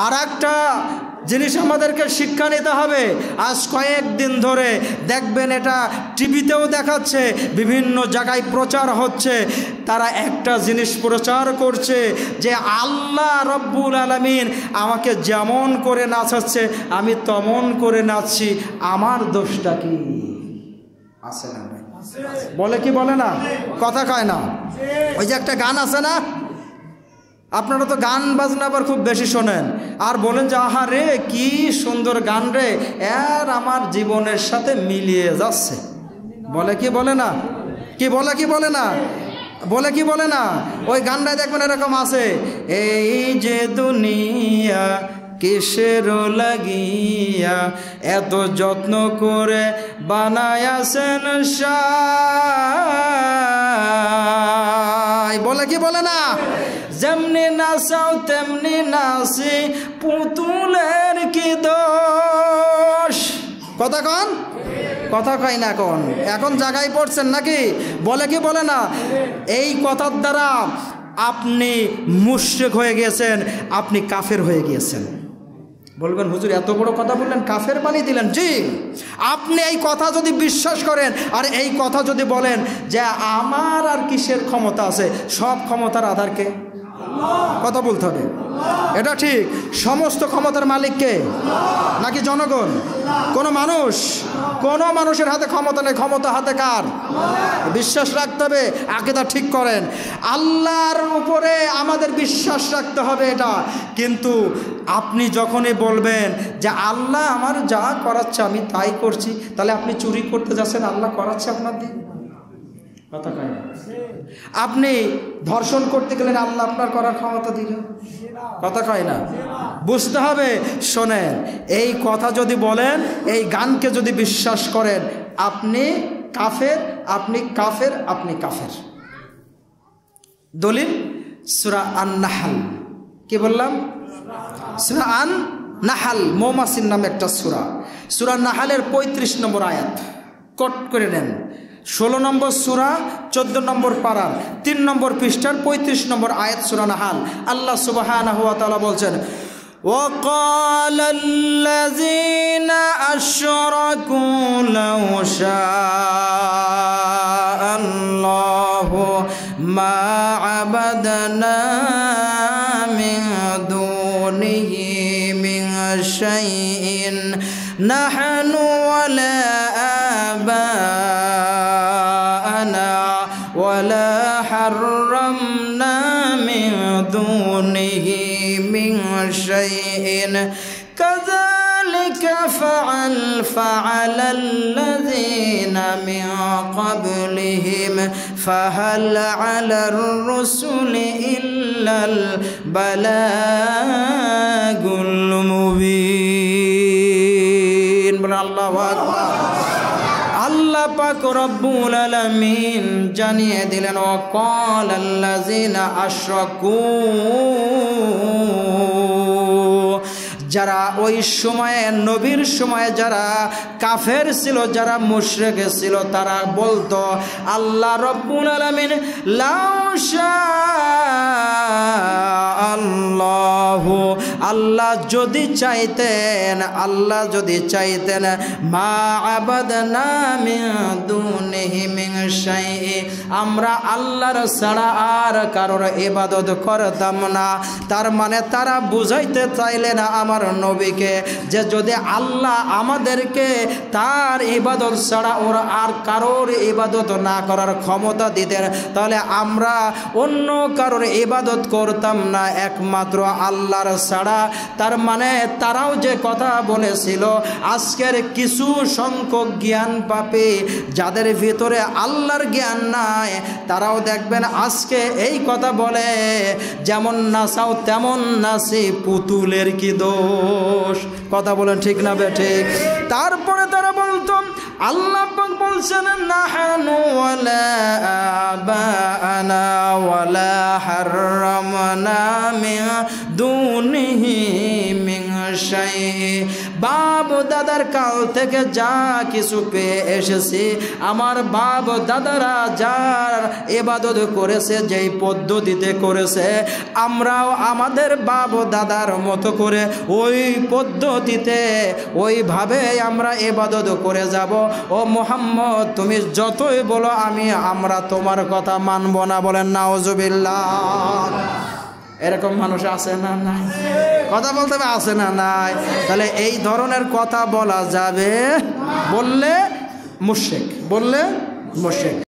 আর একটা জিনিস আমাদেরকে শিক্ষা নিতে হবে। আজ কয়েকদিন ধরে দেখবেন এটা টিভিতেও দেখাচ্ছে, বিভিন্ন জায়গায় প্রচার হচ্ছে। তারা একটা জিনিস প্রচার করছে যে আল্লাহ রব্বুল আলামিন আমাকে যেমন করে নাচাচ্ছে আমি তেমন করে নাচছি, আমার দোষটা কি? আছে না? বলে কি বলে না? কথা কয় না? ওই যে একটা গান আছে না, আপনারা তো গান বাজনা আবার খুব বেশি শোনেন আর বলেন যে আহা রে কি সুন্দর গান রে, এর আমার জীবনের সাথে মিলিয়ে যাচ্ছে। বলে কি বলে না? কি বলে কি বলে না? বলে কি বলে না? ওই গানটাই দেখবেন এরকম আছে, এই যে দুনিয়া কিসের লাগিয়া এত যত্ন করে বানায়াছেন সাই। বলে কি বলে না? যেমনি নাচাও তেমনি নাচি, পুতুলের কি দোষ? কথা কন? কথা কয় না এখন জায়গায় পড়ছেন নাকি? বলে কি বলে না? এই কথার দ্বারা আপনি মুশরিক হয়ে গিয়েছেন, আপনি কাফের হয়ে গিয়েছেন। বলবেন হুজুর এত বড় কথা বললেন, কাফের বানিয়ে দিলেন। জি, আপনি এই কথা যদি বিশ্বাস করেন আর এই কথা যদি বলেন যে আমার আর কিসের ক্ষমতা আছে, সব ক্ষমতার আধারকে কথা বলতে হবে। এটা ঠিক। সমস্ত ক্ষমতার মালিককে নাকি জনগণ? কোনো মানুষের হাতে ক্ষমতা নেই। ক্ষমতা হাতে কার? বিশ্বাস রাখতে হবে। আকীদা ঠিক করেন, আল্লাহর উপরে আমাদের বিশ্বাস রাখতে হবে এটা। কিন্তু আপনি যখনই বলবেন যে আল্লাহ আমার যা করাচ্ছে আমি তাই করছি, তাহলে আপনি চুরি করতে যাচ্ছেন, আল্লাহ করাচ্ছে আপনার দিয়ে। কথা কয় না? আপনি ধর্ষণ করতে গেলেন, আল্লাহ আপনার করার ক্ষমতা দিল। কথা কয় না? বুঝতে হবে। শোনেন, এই কথা যদি বলেন, এই গানকে যদি বিশ্বাস করেন, আপনি কাফের, আপনি কাফের, আপনি কাফের। দলিল সূরা আন-নাহল। কি বললাম? সূরা আন-নাহল, মৌমাছির নামে একটা সূরা। সূরা নাহলের 35 নম্বর আয়াত কোট করে নেন। 16 নম্বর সূরা 14 নম্বর পারার 3 নম্বর পৃষ্ঠার 35 নম্বর আয়াত সূরা নাহল। আল্লাহ সুবহানাহু ওয়া তাআলা বলছেন, وَقَالَ الَّذِينَ أَشْرَكُوا لَوْ شَاءَ اللَّهُ مَا عَبَدْنَا مِن دُونِهِ مِن شَيْءٍ نَحْنُ وَلَا آبَاؤُنَا وَلَا حَرَّمْنَا مِن دُونِهِ مِن شَيْءٍ كَذَلِكَ فَعَلَ الَّذِينَ مِن قَبْلِهِمْ فَهَلْ عَلَى الرُّسُلِ إِلَّا الْبَلَاغُ الْمُبِينُ। আল্লাহু আকবার। আল্লাহ পাক রব্বুল আলামিন জানিয়ে দিলেন, ওয়াকাল আল্লাযিনা আশরাকু, যারা ওই সময়ে নবীর সময়ে যারা কাফের ছিল, যারা মুশরিক ছিল, তারা বলতো আল্লাহ রব্বুল আলামিন লাউ শাআল্লাহু, আল্লাহ যদি চাইতেন, আল্লাহ যদি চাইতেন, মা আবাদনা মিন দুনিহি মিন শাইই, আমরা আল্লাহর ছাড়া আর কারোর ইবাদত করতাম না। তার মানে তারা বুঝাইতে চাইলেন আমার নবীকে যে যদি আল্লাহ আমাদেরকে তার ইবাদত ছাড়া ওর আর কারোর ইবাদত না করার ক্ষমতা দিতেন, তাহলে আমরা অন্য কারোর ইবাদত করতাম না, একমাত্র আল্লাহর ছাড়া। তার মানে তারাও যে কথা বলেছিল, আজকের কিছু সংখ্যক জ্ঞান পাপী যাদের ভিতরে আল্লাহর জ্ঞান নাই, তারাও দেখবেন আজকে এই কথা বলে, যেমন নাচাও তেমন নাচি, পুতুলের কি দোষ? কথা বলেন ঠিক না বেঠিক? তারপরে তারা বলতো, আল্লাহ পাক বলছেন নাহানু ওয়ালা আবানা ওয়ালা হাররামনা মিন দুনিহি মিন শাইই, বাপ দাদার কাল থেকে যা কিছু পেয়ে এসেছি, আমার বাপ দাদারা যার ইবাদত করেছে, যেই পদ্ধতিতে করেছে, আমরাও আমাদের বাপ দাদার মতো করে ওই পদ্ধতিতে ওইভাবে আমরা ইবাদত করে যাব। ও মুহাম্মদ, তুমি যতই বলো আমরা তোমার কথা মানব না। বলেন নাউজুবিল্লাহ। এরকম মানুষ আছে না নাই? কথা বলতে হবে, আছে না নাই? তাহলে এই ধরনের কথা বলা যাবে, বললে মুশরিক, বললে মুশরিক।